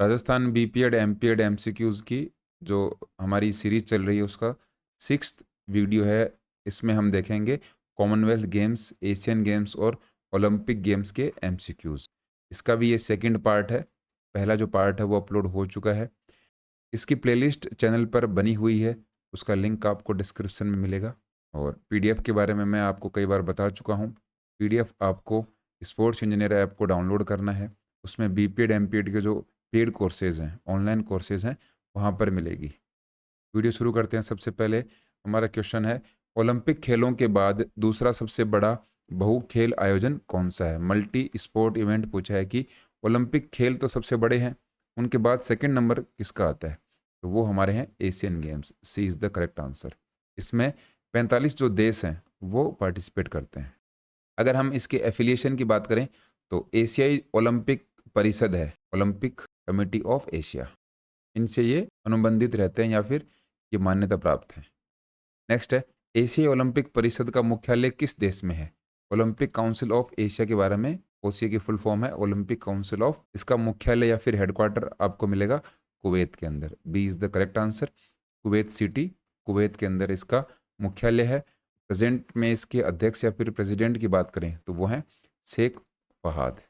Rajasthan BPEd MPEd MCQs की जो हमारी सीरीज चल रही है उसका 6th वीडियो है। इसमें हम देखेंगे कॉमनवेल्थ गेम्स, एशियन गेम्स और ओलंपिक गेम्स के एमसीक्यूज। इसका भी ये सेकंड पार्ट है। पहला जो पार्ट है वो अपलोड हो चुका है। इसकी प्लेलिस्ट चैनल पर बनी हुई है, उसका लिंक आपको डिस्क्रिप्शन में मिलेगा। और पीडीएफ के बारे में मैं आपको कई बार बता चुका हूँ। पीडीएफ आपको स्पोर्ट्स इंजीनियर ऐप को डाउनलोड करना है। उसमें बीपीएड एमपीएड के जो पेड कोर्सेज हैं, ऑनलाइन कोर्सेज हैं, वहाँ पर मिलेगी। वीडियो शुरू करते हैं। सबसे पहले हमारा क्वेश्चन है, ओलंपिक खेलों के बाद दूसरा सबसे बड़ा बहु खेल आयोजन कौन सा है? मल्टी स्पोर्ट इवेंट पूछा है कि ओलंपिक खेल तो सबसे बड़े हैं, उनके बाद सेकंड नंबर किसका आता है? तो वो हमारे हैं Asian games. C is the correct answer. इसमें 45 जो देश हैं वो पार्टिसिपेट करते हैं। अगर हम इसके एफिलिएशन की बात करें तो एशियाई ओलंपिक परिषद है, ओलंपिक कमेटी ऑफ एशिया, इनसे ये अनुबंधित रहते हैं या फिर ये मान्यता प्राप्त है। नेक्स्ट है, एशियाई ओलंपिक परिषद का मुख्यालय किस देश में है? ओलंपिक काउंसिल ऑफ एशिया के बारे में, ओसिया की फुल फॉर्म है ओलंपिक काउंसिल ऑफ। इसका मुख्यालय या फिर हेडक्वार्टर आपको मिलेगा कुवैत के अंदर। B is the correct answer. Kuwait city, Kuwait के अंदर इसका मुख्यालय है। प्रेजेंट में इसके अध्यक्ष या फिर प्रेसिडेंट की बात करें तो वो हैं शेख फहाद।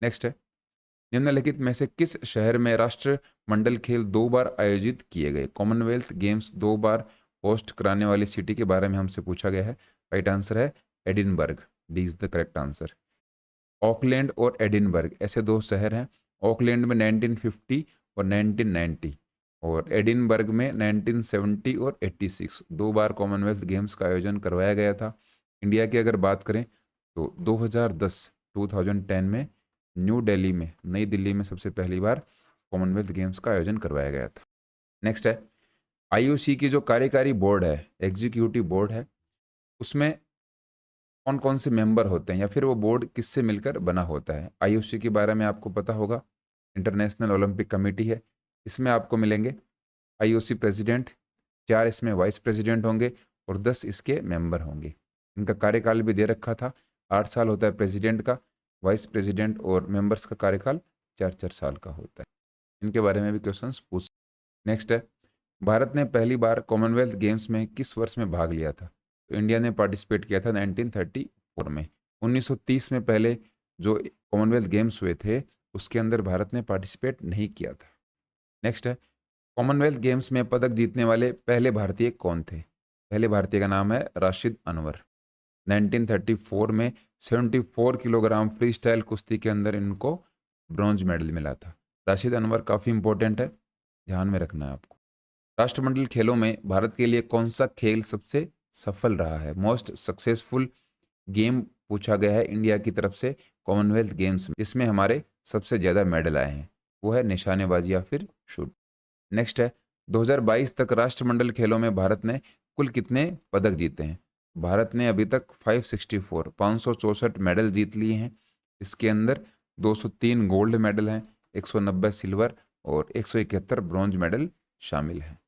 नेक्स्ट है, निम्नलिखित में से किस शहर में राष्ट्रमंडल खेल 2 बार आयोजित किए गए? कॉमनवेल्थ गेम्स 2 बार होस्ट कराने वाली सिटी के बारे में हमसे पूछा गया है। राइट आंसर है Edinburgh. D is the correct answer. Auckland और एडिनबर्ग ऐसे 2 शहर हैं। ऑकलैंड में 1950 और 1990 और एडिनबर्ग में 1970 और 86। 2 बार कॉमनवेल्थ गेम्स का आयोजन करवाया गया था। इंडिया की अगर बात करें तो 2010 में न्यू दिल्ली में, नई दिल्ली में सबसे पहली बार कॉमनवेल्थ गेम्स का आयोजन करवाया गया था। नेक्स्ट है, आईओसी की जो कार्यकारी बोर्ड है, एग्जीक्यूटिव बोर्ड है, उसमें कौन कौन से मेंबर होते हैं या फिर वो बोर्ड किससे मिलकर बना होता है? आईओसी के बारे में आपको पता होगा, इंटरनेशनल ओलंपिक कमेटी है। इसमें आपको मिलेंगे आईओसी प्रेसिडेंट, 4 इसमें वाइस प्रेसिडेंट होंगे और 10 इसके मेंबर होंगे। इनका कार्यकाल भी दे रखा था, 8 साल होता है प्रेसिडेंट का, वाइस प्रेसिडेंट और मेंबर्स का कार्यकाल 4-4 साल का होता है। इनके बारे में भी क्वेश्चंस पूछ। नेक्स्ट है, भारत ने पहली बार कॉमनवेल्थ गेम्स में किस वर्ष में भाग लिया था? तो इंडिया ने पार्टिसिपेट किया था 1934 में। 1930 में पहले जो कॉमनवेल्थ गेम्स हुए थे उसके अंदर भारत ने पार्टिसिपेट नहीं किया था। नेक्स्ट है, कॉमनवेल्थ गेम्स में पदक जीतने वाले पहले भारतीय कौन थे? पहले भारतीय का नाम है राशिद अनवर। 1934 में 74 किलोग्राम फ्री स्टाइल कुश्ती के अंदर इनको ब्रॉन्ज मेडल मिला था। राशिद अनवर काफ़ी इंपॉर्टेंट है, ध्यान में रखना है आपको। राष्ट्रमंडल खेलों में भारत के लिए कौन सा खेल सबसे सफल रहा है? मोस्ट सक्सेसफुल गेम पूछा गया है इंडिया की तरफ से कॉमनवेल्थ गेम्स में, जिसमें हमारे सबसे ज़्यादा मेडल आए हैं, वो है निशानेबाजी या फिर शूट। नेक्स्ट है, 2022 तक राष्ट्रमंडल खेलों में भारत ने कुल कितने पदक जीते हैं? भारत ने अभी तक 564 मेडल जीत लिए हैं। इसके अंदर 203 गोल्ड मेडल हैं, 190 सिल्वर और 171 ब्रॉन्ज मेडल शामिल हैं।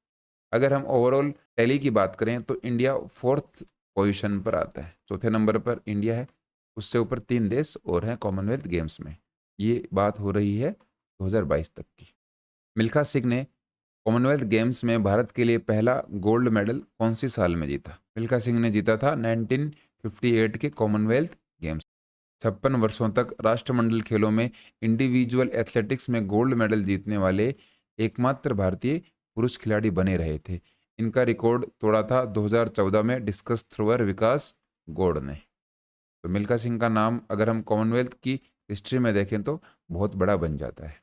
अगर हम ओवरऑल टैली की बात करें तो इंडिया 4th पोजीशन पर आता है, 4थे नंबर पर इंडिया है। उससे ऊपर 3 देश और हैं कॉमनवेल्थ गेम्स में। ये बात हो रही है 2022 तक की। मिल्खा सिंह ने कॉमनवेल्थ गेम्स में भारत के लिए पहला गोल्ड मेडल कौन सी साल में जीता? मिल्खा सिंह ने जीता था 1958 के कॉमनवेल्थ गेम्स। 56 वर्षों तक राष्ट्रमंडल खेलों में इंडिविजुअल एथलेटिक्स में गोल्ड मेडल जीतने वाले एकमात्र भारतीय पुरुष खिलाड़ी बने रहे थे। इनका रिकॉर्ड तोड़ा था 2014 में डिस्कस थ्रोअर विकास गौड़ ने। तो मिल्खा सिंह का नाम अगर हम कॉमनवेल्थ की हिस्ट्री में देखें तो बहुत बड़ा बन जाता है।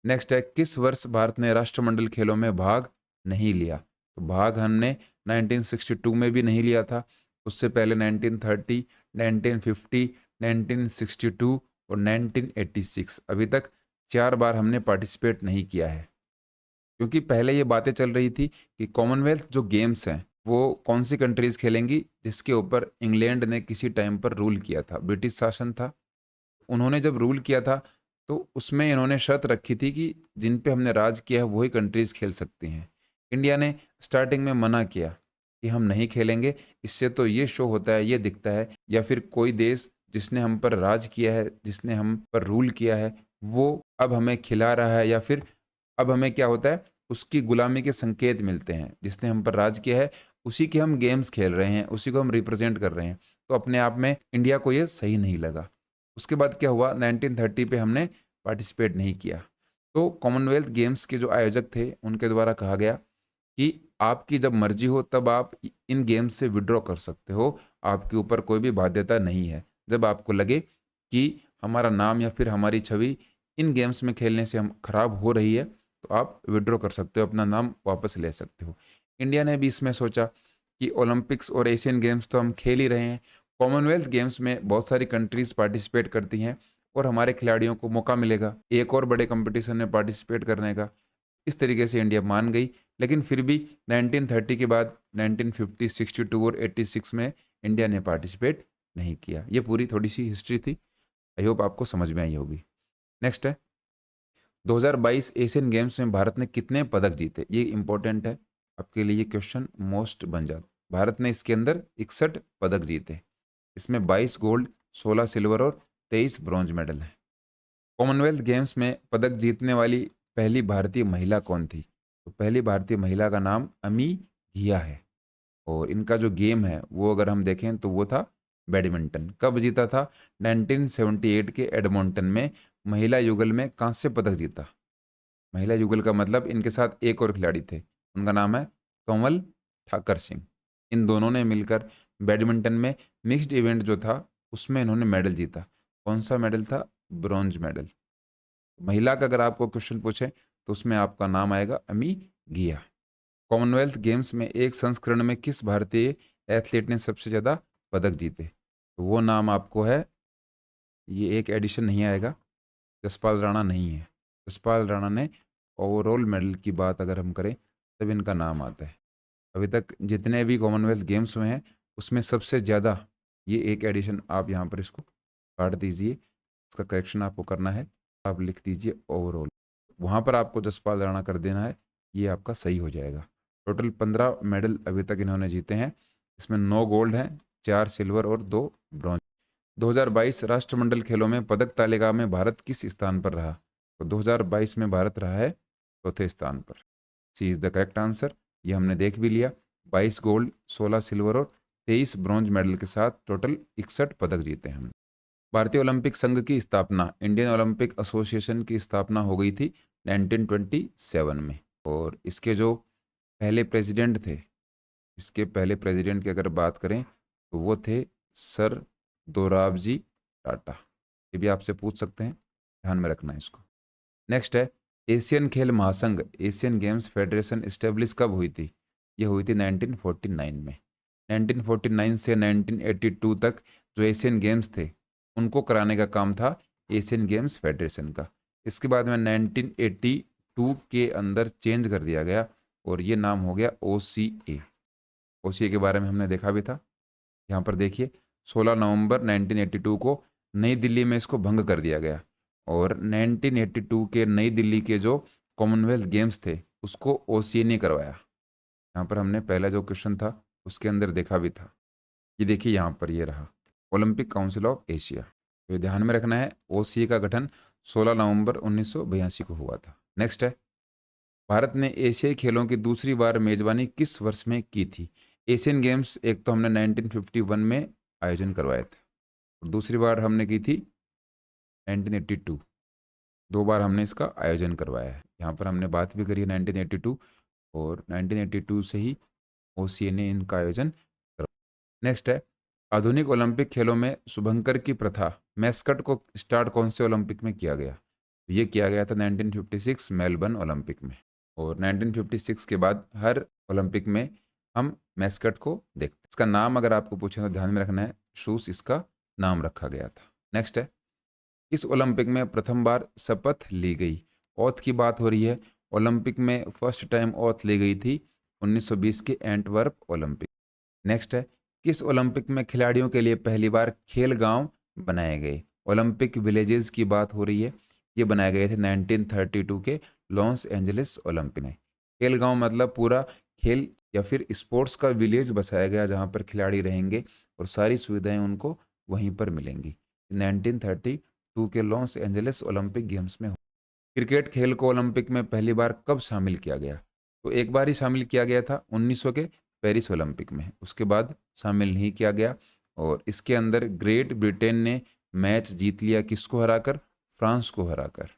नेक्स्ट है, किस वर्ष भारत ने राष्ट्रमंडल खेलों में भाग नहीं लिया? तो भाग हमने 1962 में भी नहीं लिया था, उससे पहले 1930, 1950, 1962 और 1986, अभी तक 4 बार हमने पार्टिसिपेट नहीं किया है। क्योंकि पहले ये बातें चल रही थी कि कॉमनवेल्थ जो गेम्स हैं वो कौन सी कंट्रीज़ खेलेंगी, जिसके ऊपर इंग्लैंड ने किसी टाइम पर रूल किया था, ब्रिटिश शासन था। उन्होंने जब रूल किया था तो उसमें इन्होंने शर्त रखी थी कि जिन पे हमने राज किया है वही कंट्रीज़ खेल सकती हैं। इंडिया ने स्टार्टिंग में मना किया कि हम नहीं खेलेंगे। इससे तो ये शो होता है, ये दिखता है, या फिर कोई देश जिसने हम पर राज किया है, जिसने हम पर रूल किया है, वो अब हमें खिला रहा है या फिर अब हमें क्या होता है, उसकी गुलामी के संकेत मिलते हैं। जिसने हम पर राज किया है उसी के हम गेम्स खेल रहे हैं, उसी को हम रिप्रेजेंट कर रहे हैं। तो अपने आप में इंडिया को ये सही नहीं लगा। उसके बाद क्या हुआ, 1930 पे हमने पार्टिसिपेट नहीं किया। तो कॉमनवेल्थ गेम्स के जो आयोजक थे उनके द्वारा कहा गया कि आपकी जब मर्जी हो तब आप इन गेम्स से विड्रॉ कर सकते हो, आपके ऊपर कोई भी बाध्यता नहीं है। जब आपको लगे कि हमारा नाम या फिर हमारी छवि इन गेम्स में खेलने से हम खराब हो रही है, तो आप विड्रॉ कर सकते हो, अपना नाम वापस ले सकते हो। इंडिया ने भी इसमें सोचा कि ओलंपिक्स और एशियन गेम्स तो हम खेल ही रहे हैं, कॉमनवेल्थ गेम्स में बहुत सारी कंट्रीज पार्टिसिपेट करती हैं और हमारे खिलाड़ियों को मौका मिलेगा एक और बड़े कंपटीशन में पार्टिसिपेट करने का। इस तरीके से इंडिया मान गई। लेकिन फिर भी 1930 के बाद 1950, 62 और 86 में इंडिया ने पार्टिसिपेट नहीं किया। ये पूरी थोड़ी सी हिस्ट्री थी, आई होप आपको समझ में आई होगी। नेक्स्ट है 2022 एशियन गेम्स में भारत ने कितने पदक जीते। ये इंपॉर्टेंट है आपके लिए, ये क्वेश्चन मोस्ट बन जाता। भारत ने इसके अंदर 61 पदक जीते। इसमें 22 गोल्ड, 16 सिल्वर और 23 ब्रॉन्ज मेडल हैं। कॉमनवेल्थ गेम्स में पदक जीतने वाली पहली भारतीय महिला कौन थी। तो पहली भारतीय महिला का नाम अमी घिया है। और इनका जो गेम है वो अगर हम देखें तो वो था बैडमिंटन। कब जीता था, 1978 के एडमोंटन में महिला युगल में कांस्य पदक जीता। महिला युगल का मतलब इनके साथ एक और खिलाड़ी थे, उनका नाम है कोमल ठाकर सिंह। इन दोनों ने मिलकर बैडमिंटन में मिक्स्ड इवेंट जो था उसमें इन्होंने मेडल जीता। कौन सा मेडल था, ब्रॉन्ज मेडल। महिला का अगर आपको क्वेश्चन पूछे तो उसमें आपका नाम आएगा अमी घिया। कॉमनवेल्थ गेम्स में एक संस्करण में किस भारतीय एथलीट ने सबसे ज़्यादा पदक जीते। तो वो नाम आपको है, ये एक एडिशन नहीं आएगा, जसपाल राणा नहीं है। जसपाल राणा ने ओवरऑल मेडल की बात अगर हम करें तब इनका नाम आता है। अभी तक जितने भी कॉमनवेल्थ गेम्स हुए हैं उसमें सबसे ज़्यादा, ये एक एडिशन आप यहाँ पर इसको काट दीजिए, इसका करेक्शन आपको करना है, आप लिख दीजिए ओवरऑल। वहाँ पर आपको जसपाल राणा कर देना है, ये आपका सही हो जाएगा। टोटल 15 मेडल अभी तक इन्होंने जीते हैं। इसमें 9 गोल्ड हैं, 4 सिल्वर और 2 ब्रॉन्ज। 2022 राष्ट्रमंडल खेलों में पदक तालिका में भारत किस स्थान पर रहा। तो 2022 में भारत रहा है चौथे स्थान पर। सी इज़ द करेक्ट आंसर। ये हमने देख भी लिया। 22 गोल्ड, 16 सिल्वर और 23 ब्रॉन्ज मेडल के साथ टोटल 61 पदक जीते हैं हमने। भारतीय ओलंपिक संघ की स्थापना, इंडियन ओलंपिक एसोसिएशन की स्थापना हो गई थी 1927 में। और इसके जो पहले प्रेसिडेंट थे, इसके पहले प्रेसिडेंट की अगर बात करें तो वो थे सर दोराबजी टाटा। ये भी आपसे पूछ सकते हैं, ध्यान में रखना है इसको। नेक्स्ट है एशियन खेल महासंघ, एशियन गेम्स फेडरेशन इस्टेब्लिश कब हुई थी। ये हुई थी 1949 में। 1949 से 1982 तक जो एशियन गेम्स थे उनको कराने का काम था एशियन गेम्स फेडरेशन का। इसके बाद में 1982 के अंदर चेंज कर दिया गया और ये नाम हो गया OCA। OCA के बारे में हमने देखा भी था। यहाँ पर देखिए 16 नवंबर 1982 को नई दिल्ली में इसको भंग कर दिया गया और 1982 के नई दिल्ली के जो कॉमनवेल्थ गेम्स थे उसको OCA ने करवाया। यहाँ पर हमने पहला जो क्वेश्चन था उसके अंदर देखा भी था। ये देखिए यहाँ पर ये रहा ओलंपिक काउंसिल ऑफ एशिया। तो ध्यान में रखना है OCA का गठन 16 नवंबर 1982 को हुआ था। नेक्स्ट है भारत ने एशियाई खेलों की दूसरी बार मेजबानी किस वर्ष में की थी। एशियन गेम्स एक तो हमने 1951 में आयोजन करवाए थे और दूसरी बार हमने की थी 1982। 2 बार हमने इसका आयोजन करवाया है। यहाँ पर हमने बात भी करी है 1982 और 1982 से ही OCA ने इनका आयोजन करवाया। नेक्स्ट है आधुनिक ओलंपिक खेलों में शुभंकर की प्रथा मैस्कट को स्टार्ट कौन से ओलंपिक में किया गया। ये किया गया था 1956 मेलबर्न ओलंपिक में। और 1956 के बाद हर ओलंपिक में हम मैस्कट को देखते हैं। इसका नाम अगर आपको पूछे तो ध्यान में रखना है, शूस इसका नाम रखा गया था। नेक्स्ट है इस ओलंपिक में प्रथम बार शपथ ली गई। ऑथ की बात हो रही है। ओलंपिक में फर्स्ट टाइम ऑथ ली गई थी 1920 के एंटवर्प ओलंपिक। नेक्स्ट है किस ओलंपिक में खिलाड़ियों के लिए पहली बार खेल गांव बनाए गए। ओलंपिक विलेजेस की बात हो रही है। ये बनाए गए थे 1932 के लॉस एंजलिस ओलंपिक में। खेल गांव मतलब पूरा खेल या फिर स्पोर्ट्स का विलेज बसाया गया जहां पर खिलाड़ी रहेंगे और सारी सुविधाएं उनको वहीं पर मिलेंगी। 1932 2002 के लॉस एंजलिस ओलंपिक गेम्स में। क्रिकेट खेल को ओलंपिक में पहली बार कब शामिल किया गया? तो एक बार ही शामिल किया गया था 1900 के पेरिस ओलंपिक में, उसके बाद शामिल नहीं किया गया। और इसके अंदर ग्रेट ब्रिटेन ने मैच जीत लिया, किसको हराकर? फ्रांस को हराकर।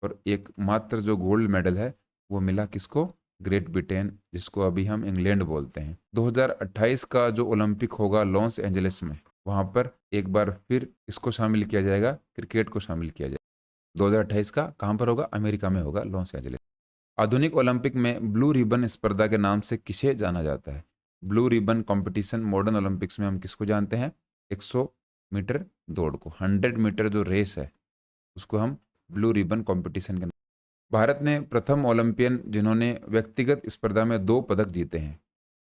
और एक मात्र जो गोल्ड मेडल है वो मिला किसको? ग्रेट ब्रिटेन, जिसको अभी हम इंग्लैंड बोलते हैं। 2028 का जो ओलंपिक होगा लॉस एंजलिस में, वहां पर एक बार फिर इसको शामिल किया जाएगा, क्रिकेट को शामिल किया जाएगा। 2028 का कहाँ पर होगा? अमेरिका में होगा, लॉस एंजलिस। आधुनिक ओलंपिक में ब्लू रिबन स्पर्धा के नाम से किसे जाना जाता है? Blue ribbon competition modern Olympics में हम किसको जानते हैं? 100 मीटर दौड़ को, 100 मीटर जो रेस है उसको हम ब्लू रिबन कंपटीशन के। भारत ने प्रथम ओलंपियन जिन्होंने व्यक्तिगत स्पर्धा में 2 पदक जीते हैं,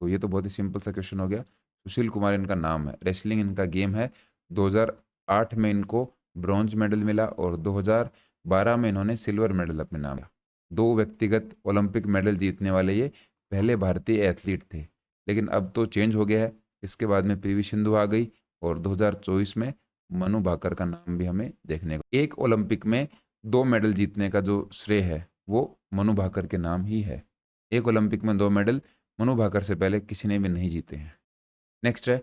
तो ये तो बहुत ही सिंपल सा क्वेश्चन हो गया। सुशील कुमार इनका नाम है, रेसलिंग इनका गेम है। 2008 में इनको ब्रॉन्ज मेडल मिला और 2012 में इन्होंने सिल्वर मेडल अपने नाम किया। 2 व्यक्तिगत ओलंपिक मेडल जीतने वाले ये पहले भारतीय एथलीट थे, लेकिन अब तो चेंज हो गया है। इसके बाद में पीवी सिंधु आ गई और 2024 में मनु भाकर का नाम भी हमें देखने को। एक ओलंपिक में 2 मेडल जीतने का जो श्रेय है वो मनु भाकर के नाम ही है। एक ओलंपिक में 2 मेडल मनु भाकर से पहले किसी ने भी नहीं जीते हैं। नेक्स्ट है,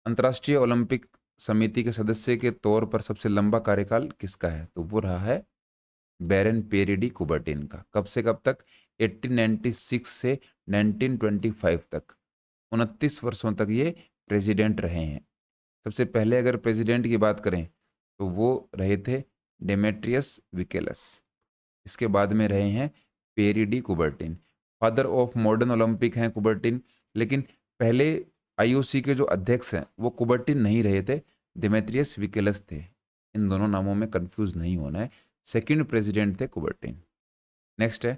अंतर्राष्ट्रीय ओलंपिक समिति के सदस्य के तौर पर सबसे लंबा कार्यकाल किसका है? तो वो रहा है बैरन पेरी डी कुबर्टिन का। कब से कब तक? 1896 से 1925 तक, 29 वर्षों तक ये प्रेसिडेंट रहे हैं। सबसे पहले अगर प्रेसिडेंट की बात करें तो वो रहे थे डेमेट्रियस विकेलस। इसके बाद में रहे हैं Pierre de Coubertin. Father of modern Olympic हैं कुबर्टिन, लेकिन पहले आईओसी के जो अध्यक्ष हैं वो कुबर्टिन नहीं रहे थे, डेमेट्रियस विकेलस थे। इन दोनों नामों में कंफ्यूज नहीं होना है। सेकंड प्रेसिडेंट थे कुबर्टिन। नेक्स्ट है,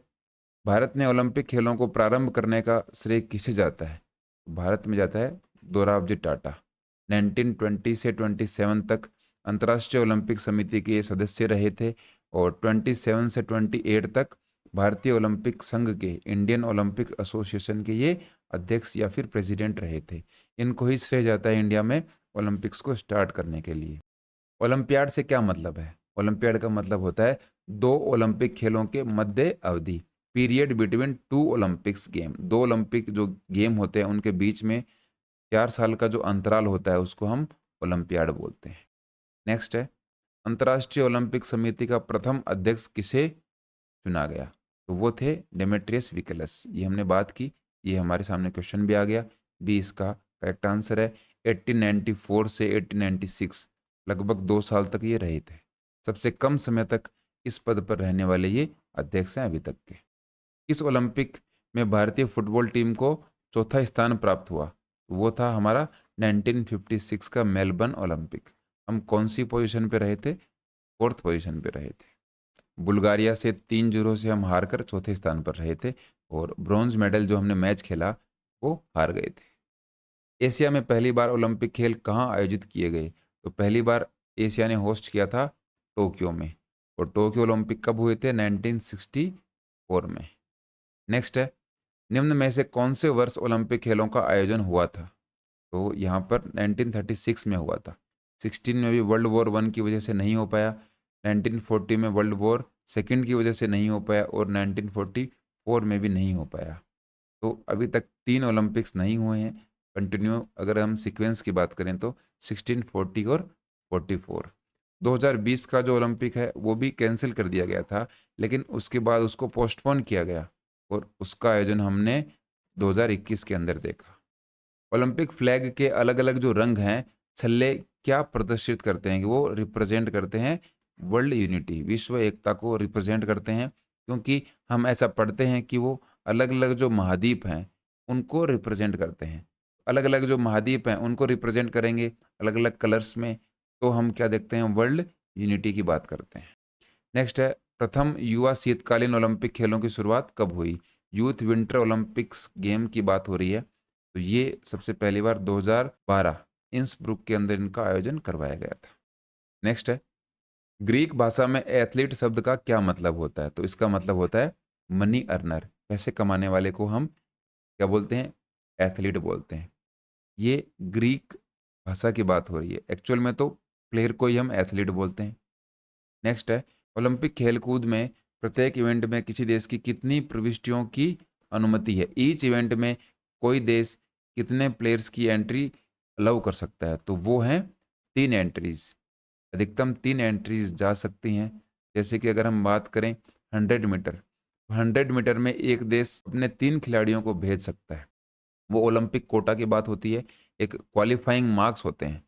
भारत ने ओलंपिक खेलों को प्रारंभ करने का श्रेय किसे जाता है? भारत में जाता है दोराबजी टाटा। 1920 से 27 तक अंतर्राष्ट्रीय ओलंपिक समिति के ये सदस्य रहे थे और 27 से 28 तक भारतीय ओलंपिक संघ के, इंडियन ओलंपिक एसोसिएशन के ये अध्यक्ष या फिर प्रेसिडेंट रहे थे। इनको ही श्रेय जाता है इंडिया में ओलंपिक्स को स्टार्ट करने के लिए। ओलंपियाड से क्या मतलब है? ओलंपियाड का मतलब होता है 2 ओलंपिक खेलों के मध्य अवधि, period between 2 Olympics game. 2 Olympic जो गेम होते हैं उनके बीच में 4 साल का जो अंतराल होता है उसको हम ओलंपियाड बोलते हैं। नेक्स्ट है, अंतर्राष्ट्रीय ओलंपिक समिति का प्रथम अध्यक्ष किसे चुना गया? तो वो थे डेमेट्रियस विकेलस। ये हमने बात की, ये हमारे सामने क्वेश्चन भी आ गया। बी इसका करेक्ट आंसर है। 1894 से 1896, लगभग 2 साल तक ये रहे थे। सबसे कम समय तक इस पद पर रहने वाले ये अध्यक्ष हैं अभी तक के। किस ओलंपिक में भारतीय फुटबॉल टीम को चौथा स्थान प्राप्त हुआ? वो था हमारा 1956 का मेलबर्न ओलंपिक। हम कौन सी पोजीशन पे रहे थे? 4th पोजीशन पे रहे थे। बुल्गारिया से 3-0 से हम हार कर चौथे स्थान पर रहे थे और ब्रॉन्ज मेडल जो हमने मैच खेला वो हार गए थे। एशिया में पहली बार ओलंपिक खेल कहाँ आयोजित किए गए? तो पहली बार एशिया ने होस्ट किया था टोक्यो में। और टोक्यो ओलंपिक कब हुए थे? 1964 में। नेक्स्ट है, निम्न में से कौन से वर्ष ओलंपिक खेलों का आयोजन हुआ था? तो यहाँ पर 1936 में हुआ था। 16 में भी वर्ल्ड वॉर 1 की वजह से नहीं हो पाया, 1940 में वर्ल्ड वॉर 2 की वजह से नहीं हो पाया और 1944 में भी नहीं हो पाया। तो अभी तक 3 ओलंपिक्स नहीं हुए हैं कंटिन्यू। अगर हम सीक्वेंस की बात करें तो 16, 40 और 44। 2020 का जो ओलंपिक है वो भी कैंसिल कर दिया गया था, लेकिन उसके बाद उसको पोस्टपोन किया गया और उसका आयोजन हमने 2021 के अंदर देखा। ओलंपिक फ्लैग के अलग अलग जो रंग हैं, छल्ले क्या प्रदर्शित करते हैं? कि वो रिप्रेजेंट करते हैं वर्ल्ड यूनिटी, विश्व एकता को रिप्रेजेंट करते हैं। क्योंकि हम ऐसा पढ़ते हैं कि वो अलग अलग जो महाद्वीप हैं उनको रिप्रेजेंट करते हैं। अलग अलग जो महाद्वीप हैं उनको रिप्रेजेंट करेंगे अलग अलग कलर्स में, तो हम क्या देखते हैं? वर्ल्ड यूनिटी की बात करते हैं। नेक्स्ट है, प्रथम युवा शीतकालीन ओलंपिक खेलों की शुरुआत कब हुई? यूथ विंटर ओलंपिक्स गेम की बात हो रही है। तो ये सबसे पहली बार 2012 इंसब्रुक के अंदर इनका आयोजन करवाया गया था। नेक्स्ट है, ग्रीक भाषा में एथलीट शब्द का क्या मतलब होता है? तो इसका मतलब होता है मनी अर्नर, पैसे कमाने वाले को हम क्या बोलते हैं? एथलीट बोलते हैं। ये ग्रीक भाषा की बात हो रही है, एक्चुअल में तो प्लेयर को ही हम एथलीट बोलते हैं। नेक्स्ट है, ओलंपिक खेलकूद में प्रत्येक इवेंट में किसी देश की कितनी प्रविष्टियों की अनुमति है? ईच इवेंट में कोई देश कितने प्लेयर्स की एंट्री अलाउ कर सकता है? तो वो हैं 3 एंट्रीज। अधिकतम 3 एंट्रीज जा सकती हैं। जैसे कि अगर हम बात करें 100 मीटर, 100 मीटर में एक देश अपने 3 खिलाड़ियों को भेज सकता है। वो ओलंपिक कोटा की बात होती है। एक क्वालिफाइंग मार्क्स होते हैं।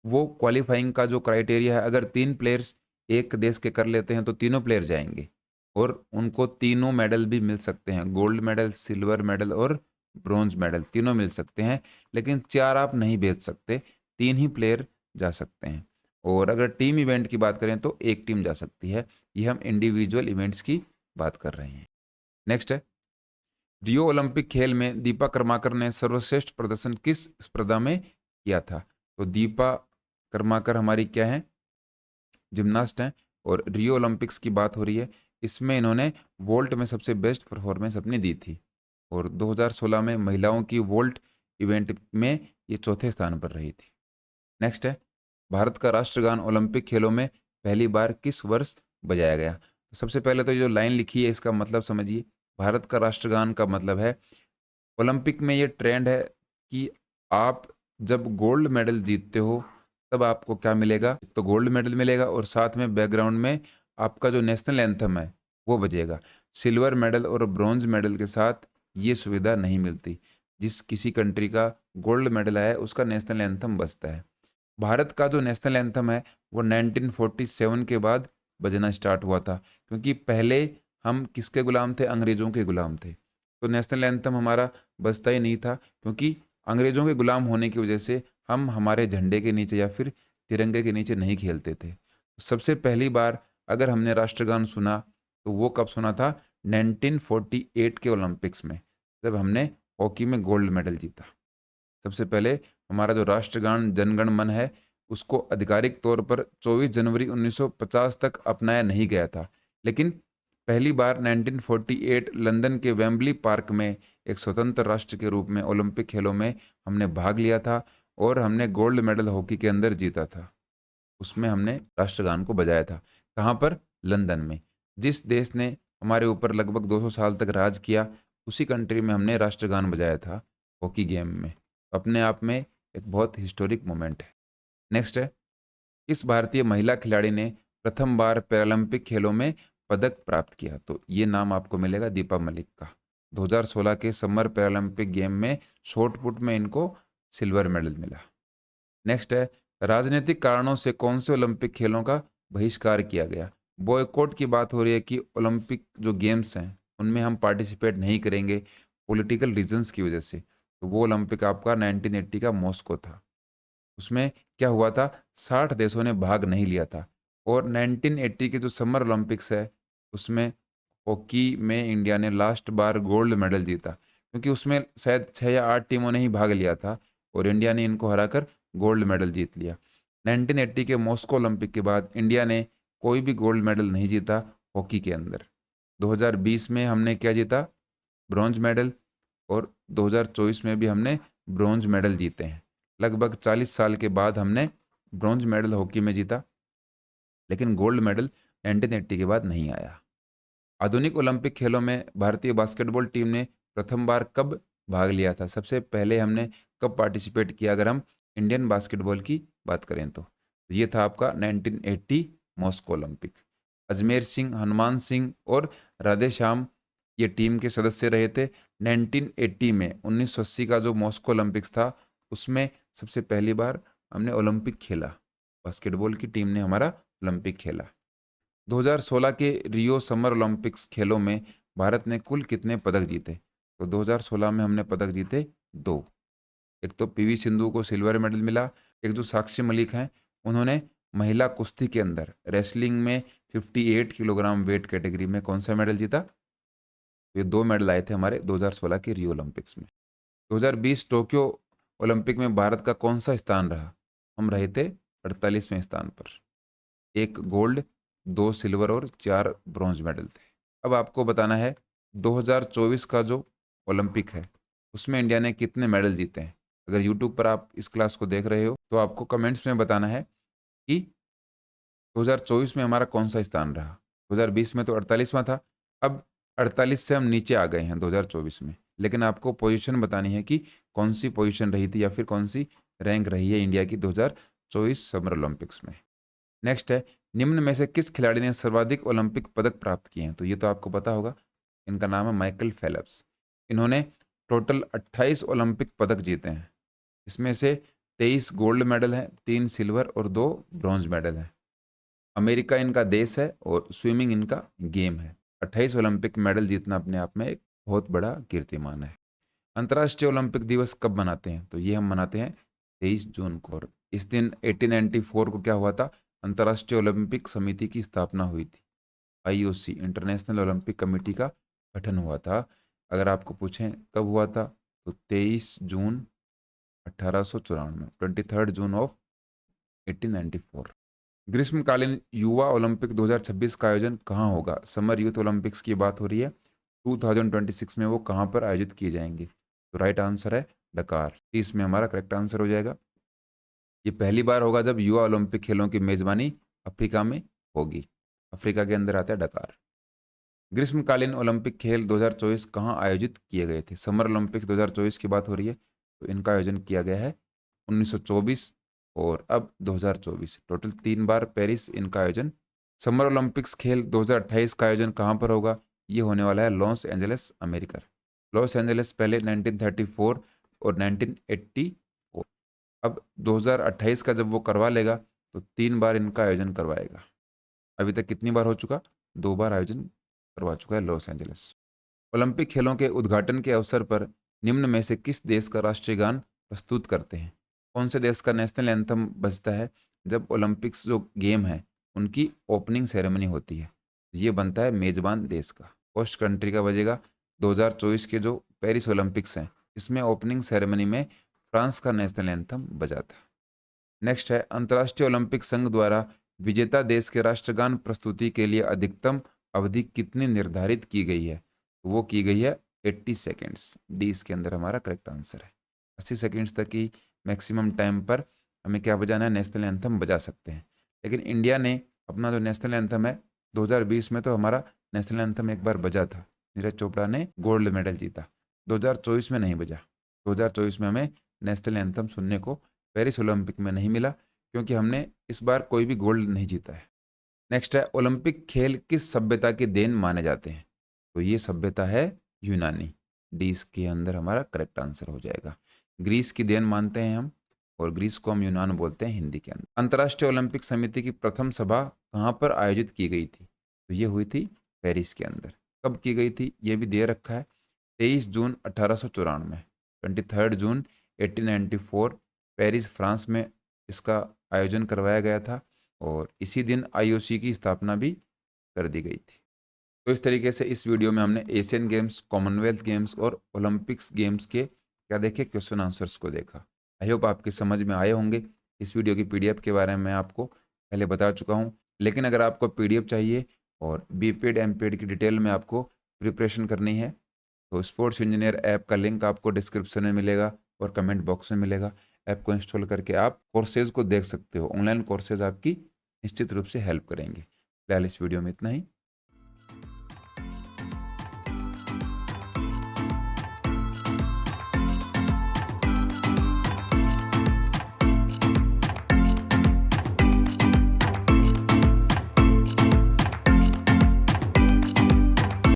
वो क्वालिफाइंग का जो क्राइटेरिया है, अगर 3 प्लेयर्स एक देश के कर लेते हैं तो तीनों प्लेयर जाएंगे और उनको तीनों मेडल भी मिल सकते हैं। गोल्ड मेडल, सिल्वर मेडल और ब्रॉन्ज मेडल तीनों मिल सकते हैं। लेकिन 4 आप नहीं भेज सकते, 3 ही प्लेयर जा सकते हैं। और अगर टीम इवेंट की बात करें तो एक टीम जा सकती है। ये हम इंडिविजुअल इवेंट्स की बात कर रहे हैं। नेक्स्ट है, रियो ओलंपिक खेल में दीपा कर्माकर ने सर्वश्रेष्ठ प्रदर्शन किस स्पर्धा में किया था? तो दीपा कर्माकर हमारी क्या है? जिम्नास्ट हैं। और रियो ओलंपिक्स की बात हो रही है, इसमें इन्होंने वोल्ट में सबसे बेस्ट परफॉर्मेंस अपनी दी थी। और 2016 में महिलाओं की वोल्ट इवेंट में ये चौथे स्थान पर रही थी। नेक्स्ट है, भारत का राष्ट्रगान ओलंपिक खेलों में पहली बार किस वर्ष बजाया गया? तो सबसे पहले तो ये जो लाइन लिखी है इसका मतलब समझिए। भारत का राष्ट्रगान का मतलब है, ओलंपिक में ये ट्रेंड है कि आप जब गोल्ड मेडल जीतते हो तब आपको क्या मिलेगा? तो गोल्ड मेडल मिलेगा और साथ में बैकग्राउंड में आपका जो नेशनल एंथम है वो बजेगा। सिल्वर मेडल और ब्रॉन्ज मेडल के साथ ये सुविधा नहीं मिलती। जिस किसी कंट्री का गोल्ड मेडल आया है उसका नेशनल एंथम बजता है। भारत का जो नेशनल एंथम है वो 1947 के बाद बजना स्टार्ट हुआ था, क्योंकि पहले हम किसके गुलाम थे? अंग्रेज़ों के गुलाम थे। तो नेशनल एंथम हमारा बजता ही नहीं था, क्योंकि अंग्रेज़ों के गुलाम होने की वजह से हम हमारे झंडे के नीचे या फिर तिरंगे के नीचे नहीं खेलते थे। तो सबसे पहली बार अगर हमने राष्ट्रगान सुना तो वो कब सुना था? 1948 के ओलंपिक्स में, जब हमने हॉकी में गोल्ड मेडल जीता। सबसे पहले हमारा जो राष्ट्रगान जनगण मन है उसको आधिकारिक तौर पर 24 जनवरी 1950 तक अपनाया नहीं गया था। लेकिन पहली बार 1948 लंदन के वेम्बली पार्क में एक स्वतंत्र राष्ट्र के रूप में ओलंपिक खेलों में हमने भाग लिया था और हमने गोल्ड मेडल हॉकी के अंदर जीता था। उसमें हमने राष्ट्रगान को बजाया था। कहाँ पर? लंदन में। जिस देश ने हमारे ऊपर लगभग 200 साल तक राज किया, उसी कंट्री में हमने राष्ट्रगान बजाया था हॉकी गेम में। अपने आप में एक बहुत हिस्टोरिक मोमेंट है। नेक्स्ट है, किस भारतीय महिला खिलाड़ी ने प्रथम बार पैरालंपिक खेलों में पदक प्राप्त किया? तो ये नाम आपको मिलेगा दीपा मलिक का। 2016 के समर पैरालंपिक गेम में शॉट पुट में इनको सिल्वर मेडल मिला। नेक्स्ट है, राजनीतिक कारणों से कौन से ओलंपिक खेलों का बहिष्कार किया गया? बॉयकॉट की बात हो रही है कि ओलंपिक जो गेम्स हैं उनमें हम पार्टिसिपेट नहीं करेंगे पॉलिटिकल रीजंस की वजह से। तो वो ओलंपिक आपका 1980 का मॉस्को था। उसमें क्या हुआ था? 60 देशों ने भाग नहीं लिया था। और 1980 के जो समर ओलंपिक्स है उसमें हॉकी में इंडिया ने लास्ट बार गोल्ड मेडल जीता, क्योंकि उसमें शायद 6 या 8 टीमों ने ही भाग लिया था और इंडिया ने इनको हराकर गोल्ड मेडल जीत लिया। 1980 के मॉस्को ओलंपिक के बाद इंडिया ने कोई भी गोल्ड मेडल नहीं जीता हॉकी के अंदर। 2020 में हमने क्या जीता? Bronze medal. और 2024 में भी हमने ब्रॉन्ज मेडल जीते हैं। लगभग 40 साल के बाद हमने ब्रॉन्ज मेडल हॉकी में जीता, लेकिन गोल्ड मेडल 1980 के बाद नहीं आया। आधुनिक ओलंपिक खेलों में भारतीय बास्केटबॉल टीम ने प्रथम बार कब भाग लिया था? सबसे पहले हमने कब पार्टिसिपेट किया अगर हम इंडियन बास्केटबॉल की बात करें तो? ये था आपका 1980 मॉस्को ओलंपिक। अजमेर सिंह, हनुमान सिंह और राधे श्याम ये टीम के सदस्य रहे थे। 1980 में 1980 का जो मॉस्को ओलंपिक्स था उसमें सबसे पहली बार हमने ओलंपिक खेला। बास्केटबॉल की टीम ने हमारा ओलंपिक खेला। 2016 के रियो समर ओलंपिक्स खेलों में भारत ने कुल कितने पदक जीते? तो 2016 में हमने पदक जीते 2। एक तो पीवी सिंधु को सिल्वर मेडल मिला। एक जो साक्षी मलिक हैं उन्होंने महिला कुश्ती के अंदर रेसलिंग में 58 किलोग्राम वेट कैटेगरी में कौन सा मेडल जीता? ये 2 मेडल आए थे हमारे 2016 के रियो ओलंपिक्स में। 2020 टोक्यो ओलंपिक में भारत का कौन सा स्थान रहा? हम रहे थे 48वें स्थान पर। 1 गोल्ड, 2 सिल्वर और 4 ब्रॉन्ज मेडल थे। अब आपको बताना है 2024 का जो ओलंपिक है उसमें इंडिया ने कितने मेडल जीते हैं। अगर यूट्यूब पर आप इस क्लास को देख रहे हो तो आपको कमेंट्स में बताना है कि 2024 में हमारा कौन सा स्थान रहा? 2020 में तो 48वां था। अब 48 से हम नीचे आ गए हैं 2024 में, लेकिन आपको पोजीशन बतानी है कि कौन सी पोजीशन रही थी या फिर कौन सी रैंक रही है इंडिया की 2024 समर ओलंपिक्स में। नेक्स्ट है, निम्न में से किस खिलाड़ी ने सर्वाधिक ओलंपिक पदक प्राप्त किए हैं? तो ये तो आपको पता होगा, इनका नाम है माइकल फेल्प्स। इन्होंने टोटल 28 ओलंपिक पदक जीते हैं। इसमें से 23 गोल्ड मेडल हैं, 3 सिल्वर और 2 ब्रॉन्ज मेडल हैं। अमेरिका इनका देश है और स्विमिंग इनका गेम है। 28 ओलंपिक मेडल जीतना अपने आप में एक बहुत बड़ा कीर्तिमान है। अंतर्राष्ट्रीय ओलंपिक दिवस कब मनाते हैं? तो ये हम मनाते हैं 23 जून को। और इस दिन 1894 को क्या हुआ था? अंतर्राष्ट्रीय ओलंपिक समिति की स्थापना हुई थी। आईओसी, इंटरनेशनल ओलंपिक कमेटी का गठन हुआ था। अगर आपको पूछें कब हुआ था, तो 23 जून 1894, 23 जून ऑफ 1894। ग्रीष्मकालीन युवा ओलंपिक 2026 का आयोजन कहाँ होगा? समर यूथ ओलंपिक्स की बात हो रही है। 2026 में वो कहाँ पर आयोजित किए जाएंगे? तो राइट आंसर है डकार। इसमें हमारा करेक्ट आंसर हो जाएगा। ये पहली बार होगा जब युवा ओलंपिक खेलों की मेजबानी अफ्रीका में होगी। अफ्रीका के अंदर आता है डकार। ग्रीष्मकालीन ओलंपिक खेल 2024 कहाँ आयोजित किए गए थे? समर ओलंपिक 2024 की बात हो रही है, तो इनका आयोजन किया गया है 1924 और अब 2024। टोटल 3 बार पेरिस इनका आयोजन। समर ओलंपिक्स खेल 2028 का आयोजन कहाँ पर होगा? ये होने वाला है Los Angeles, America. Los Angeles पहले 1934 और 1984। अब 2028 का जब वो करवा लेगा तो 3 बार इनका आयोजन करवाएगा। अभी तक कितनी बार हो चुका? 2 बार आयोजन करवा चुका है लॉस एंजलिस। ओलंपिक खेलों के उद्घाटन के अवसर पर निम्न में से किस देश का राष्ट्रीय गान प्रस्तुत करते हैं? कौन से देश का नेशनल एंथम बजता है जब ओलंपिक्स जो गेम है उनकी ओपनिंग सेरेमनी होती है? ये बनता है मेजबान देश का, होस्ट कंट्री का बजेगा। 2024 के जो पेरिस ओलंपिक्स हैं इसमें ओपनिंग सेरेमनी में फ्रांस का नेशनल एंथम बजा था। नेक्स्ट है, अंतर्राष्ट्रीय ओलंपिक संघ द्वारा विजेता देश के राष्ट्रगान प्रस्तुति के लिए अधिकतम अवधि कितनी निर्धारित की गई है? वो की गई है 80 सेकेंड्स। डी इसके अंदर हमारा करेक्ट आंसर है। 80 सेकेंड्स तक की मैक्सिमम टाइम पर हमें क्या बजाना है? नेशनल एंथम बजा सकते हैं। लेकिन इंडिया ने अपना जो नेशनल एंथम है 2020 में तो हमारा नेशनल एंथम एक बार बजा था, नीरज चोपड़ा ने गोल्ड मेडल जीता। 2024 में नहीं बजा। 2024 में हमें नेशनल एंथम सुनने को पेरिस ओलंपिक में नहीं मिला, क्योंकि हमने इस बार कोई भी गोल्ड नहीं जीता है। नेक्स्ट है, ओलंपिक खेल किस सभ्यता की देन माने जाते हैं? तो ये सभ्यता है यूनानी। डी इसके अंदर हमारा करेक्ट आंसर हो जाएगा। ग्रीस की देन मानते हैं हम, और ग्रीस को हम यूनान बोलते हैं हिंदी के अंदर। अंतर्राष्ट्रीय ओलंपिक समिति की प्रथम सभा कहाँ पर आयोजित की गई थी? तो ये हुई थी पेरिस के अंदर। कब की गई थी ये भी दे रखा है, 23 जून 1894, 23 जून 1894 पेरिस फ्रांस में इसका आयोजन करवाया गया था, और इसी दिन आईओसी की स्थापना भी कर दी गई थी। तो इस तरीके से इस वीडियो में हमने एशियन गेम्स, कॉमनवेल्थ गेम्स और ओलंपिक्स गेम्स के क्या देखे, क्वेश्चन आंसर्स को देखा। आई होप आपके समझ में आए होंगे। इस वीडियो की पीडीएफ के बारे में मैं आपको पहले बता चुका हूँ, लेकिन अगर आपको पीडीएफ चाहिए और बीपीएड एमपीएड की डिटेल में आपको प्रिपरेशन करनी है, तो स्पोर्ट्स इंजीनियर ऐप का लिंक आपको डिस्क्रिप्शन में मिलेगा और कमेंट बॉक्स में मिलेगा। ऐप को इंस्टॉल करके आप कोर्सेज को देख सकते हो। ऑनलाइन कोर्सेज आपकी निश्चित रूप से हेल्प करेंगे। फिलहाल इस वीडियो में इतना ही।